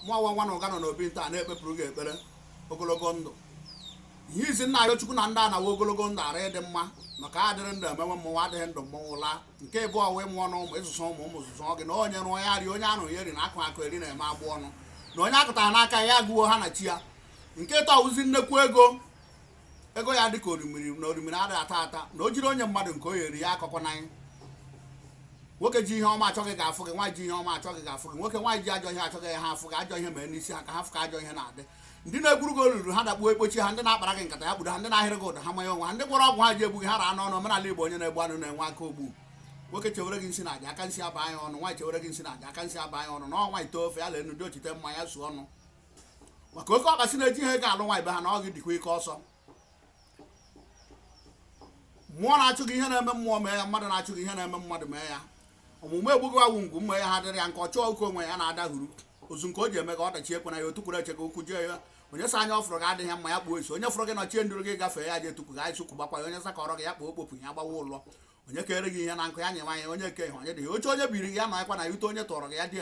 mụọwa nwa na ụga nọ n'obi nta na-ekpepụrụ gị ekpere ogologo ndụ ihe izi nna arịọ Chukwu na ndị a na-awa ogologo ndụ ara ịdị mma maka adịrị ndụ emewe mmụnwa adịghị ndụ mmọnwụ laa nke ịbụọ wee mụọ na ụmụ ịzụsọ ụmụ zụzọ gị na onye rụọ ya ri onye anụ ya eri na akụ akụ eri na-eme agbụ ọnụ na onye akụtara n'aka ya agụwo ha na chi ya nke ịtọ wụzi nnekwu ego ya dị ka orimiri na orimiri adịghị ata ata na o jiri onye mmadụ nke o yeri ya akọkọ n'anya nwoke ji ihe ọma achọghị ga-afụ gị nwaanyị ji ihe ọma achọghị ga-afụ gị nwoke nwaanyị ji ajọ ihe achọghị ha afụ gị ajọ ihe mee n'isi ha ka ha fụ ka ajọ ihe na-adị ndị na-egburu gị olulu ha dakpuo ekpochi ha ndị na-akpara gị nkata ya gburu ha ndị na-ahịrị gị ụda ha manye onwe ha ndị gwọrọ ọgwụ ha ji egbu gị ha raa n'ọnụ omenala Igbo onye na-egbu anụ na-enwe aka ogbu nwoke chewere gị nsị na aja aka nsị aba anya ọnụ nwaanyị chewere gị nsị na aja aka nsị aba anya ọnụ na ọnwa ite ofe ya lee ndị ochite mma ya suo ọnụ maka oke ọkasị na-eji ihe ga-alụ nwaanyị be ha na ọ gị dịkwa ike ọsọ mmụọ na-achụ gị ihe na-eme mmụọ mee ya mmadụ na-achụ gị ihe na-eme mmadụ mee ya ọmụmụ egbughị awụ ngwu mma ya ha dịrị ya nke ọ chọọ oke onwe ya na-adahuru ozu nke o ji eme ka ọ dachi ekwe ya otukwuru eche ka okwu jee ya onye sa anya ọ fụrụ gị adịghị mma ya kpuo isi onye fụrụ gị nọchie ndụrụ gị gafee ya je tukwu gị anyị sukwu gbakwa ya onye sakọrọ gị ya kpoo okpopụ ya gbawa ụlọ onye kere gị ihe na nkụ ya nyewa ya onye ke ihe onye dị ya oche onye biri gị ya nọ akwa na ya ute onye tọrọ gị ya dị